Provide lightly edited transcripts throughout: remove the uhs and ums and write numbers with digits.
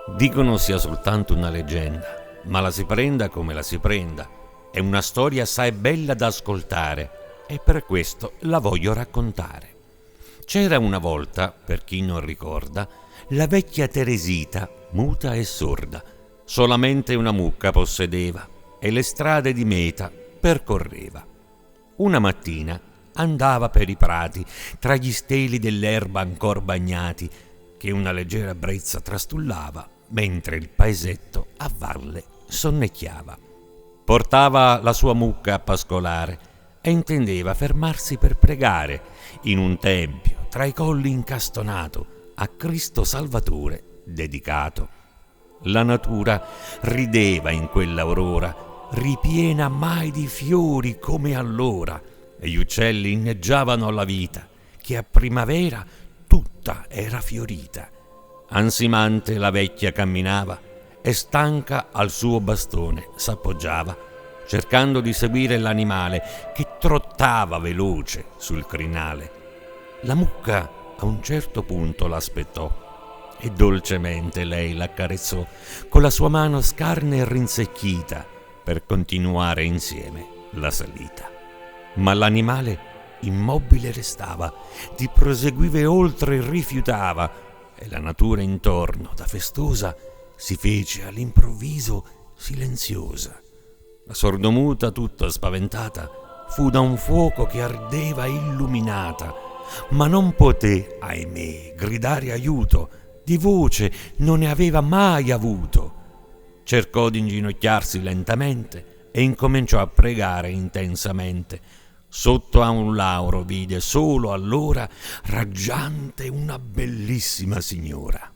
Dicono sia soltanto una leggenda, ma la si prenda come la si prenda. È una storia assai bella da ascoltare e per questo la voglio raccontare. C'era una volta, per chi non ricorda, la vecchia Teresita, muta e sorda. Solamente una mucca possedeva e le strade di meta percorreva. Una mattina andava per i prati, tra gli steli dell'erba ancor bagnati, che una leggera brezza trastullava, mentre il paesetto a valle sonnecchiava. Portava la sua mucca a pascolare e intendeva fermarsi per pregare in un tempio tra i colli incastonato, a Cristo Salvatore dedicato. La natura rideva in quell'aurora, ripiena mai di fiori come allora, e gli uccelli inneggiavano alla vita, che a primavera tutta era fiorita. Ansimante la vecchia camminava e stanca al suo bastone s'appoggiava, cercando di seguire l'animale che trottava veloce sul crinale. La mucca a un certo punto l'aspettò e dolcemente lei l'accarezzò con la sua mano scarna e rinsecchita per continuare insieme la salita. Ma l'animale immobile restava, di proseguire oltre rifiutava, e la natura intorno, da festosa, si fece all'improvviso silenziosa. La sordomuta, tutta spaventata, fu da un fuoco che ardeva illuminata, ma non poté, ahimè, gridare aiuto, di voce non ne aveva mai avuto. Cercò di inginocchiarsi lentamente e incominciò a pregare intensamente. Sotto a un lauro vide solo allora raggiante una bellissima signora.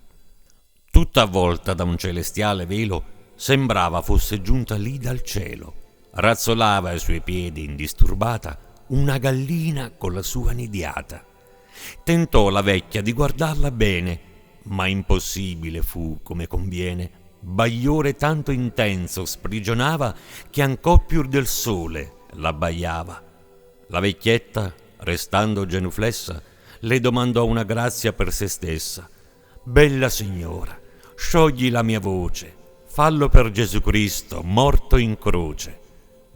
Tutta avvolta da un celestiale velo, sembrava fosse giunta lì dal cielo. Razzolava ai suoi piedi indisturbata una gallina con la sua nidiata. Tentò la vecchia di guardarla bene, ma impossibile fu, come conviene. Bagliore tanto intenso sprigionava che ancor più del sole l'abbaiava. La vecchietta, restando genuflessa, le domandò una grazia per se stessa. «Bella signora, sciogli la mia voce, fallo per Gesù Cristo, morto in croce».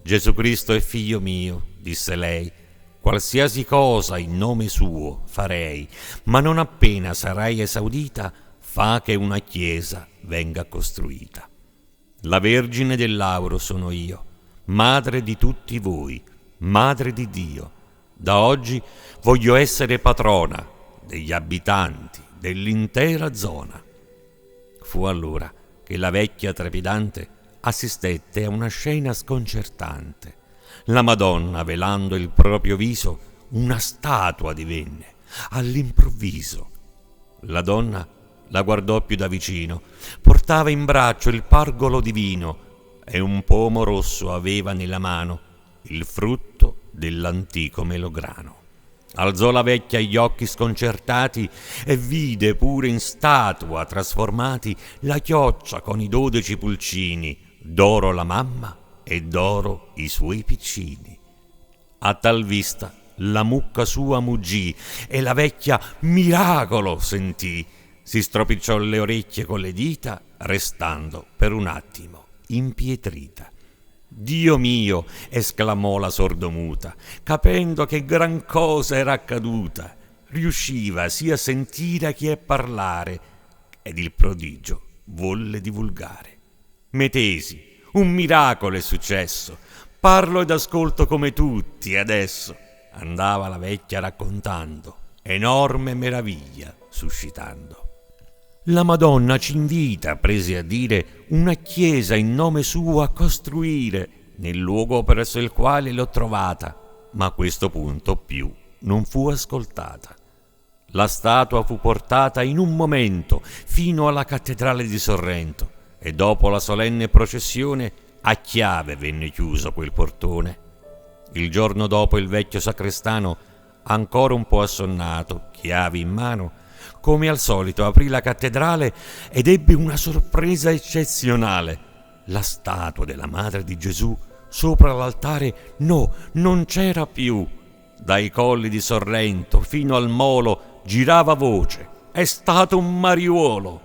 «Gesù Cristo è figlio mio», disse lei, «qualsiasi cosa in nome suo farei, ma non appena sarai esaudita, fa che una chiesa venga costruita. La Vergine del Lauro sono io, madre di tutti voi, madre di Dio. Da oggi voglio essere patrona degli abitanti dell'intera zona». Fu allora che la vecchia trepidante assistette a una scena sconcertante. La Madonna, velando il proprio viso, una statua divenne all'improvviso. La donna la guardò più da vicino, portava in braccio il pargolo divino e un pomo rosso aveva nella mano, il frutto dell'antico melograno. Alzò la vecchia gli occhi sconcertati e vide pure in statua trasformati la chioccia con i 12 pulcini, d'oro la mamma e d'oro i suoi piccini. A tal vista la mucca sua muggì e la vecchia miracolo sentì. Si stropicciò le orecchie con le dita, restando per un attimo impietrita. «Dio mio!» esclamò la sordomuta, capendo che gran cosa era accaduta. Riusciva sia a sentire che a parlare, ed il prodigio volle divulgare. «Metesi, un miracolo è successo, parlo ed ascolto come tutti adesso», andava la vecchia raccontando, enorme meraviglia suscitando. «La Madonna ci invita», prese a dire, «una chiesa in nome suo a costruire, nel luogo presso il quale l'ho trovata», ma a questo punto più non fu ascoltata. La statua fu portata in un momento fino alla cattedrale di Sorrento e dopo la solenne processione a chiave venne chiuso quel portone. Il giorno dopo il vecchio sacrestano, ancora un po' assonnato, chiavi in mano, come al solito aprì la cattedrale ed ebbe una sorpresa eccezionale. La statua della Madre di Gesù sopra l'altare non c'era più. Dai colli di Sorrento fino al molo girava voce: «È stato un mariuolo!»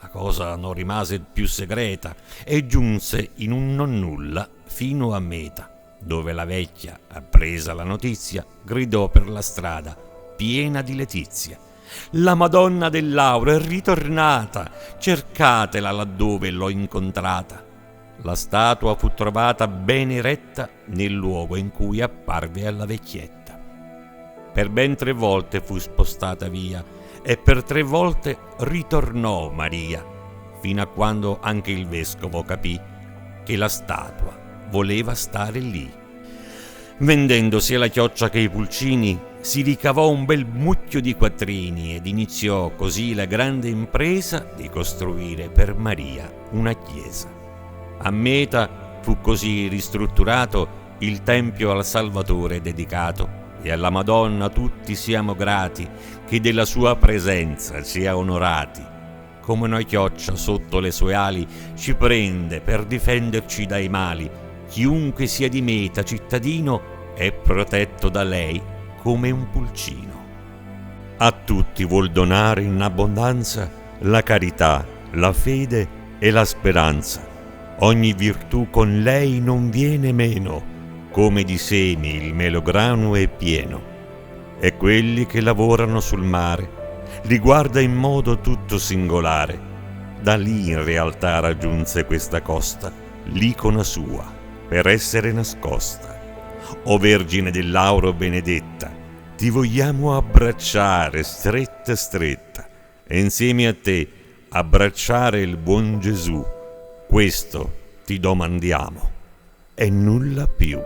la cosa non rimase più segreta e giunse in un nonnulla fino a meta, dove la vecchia, appresa la notizia, gridò per la strada, piena di letizia: «La Madonna del Lauro è ritornata, cercatela laddove l'ho incontrata». La statua fu trovata ben eretta nel luogo in cui apparve alla vecchietta. Per ben 3 volte fu spostata via e per 3 volte ritornò Maria, fino a quando anche il vescovo capì che la statua voleva stare lì. Vendendo sia la chioccia che i pulcini, si ricavò un bel mucchio di quattrini ed iniziò così la grande impresa di costruire per Maria una chiesa. A Meta fu così ristrutturato il tempio al Salvatore dedicato, e alla Madonna tutti siamo grati che della sua presenza ci ha onorati. Come una chioccia sotto le sue ali ci prende per difenderci dai mali. Chiunque sia di Meta cittadino è protetto da lei come un pulcino. A tutti vuol donare in abbondanza la carità, la fede e la speranza. Ogni virtù con lei non viene meno, come di semi il melograno è pieno. E quelli che lavorano sul mare li guarda in modo tutto singolare. Da lì in realtà raggiunse questa costa l'icona sua per essere nascosta. O Vergine del Lauro benedetta, ti vogliamo abbracciare stretta stretta e insieme a te abbracciare il buon Gesù. Questo ti domandiamo e nulla più.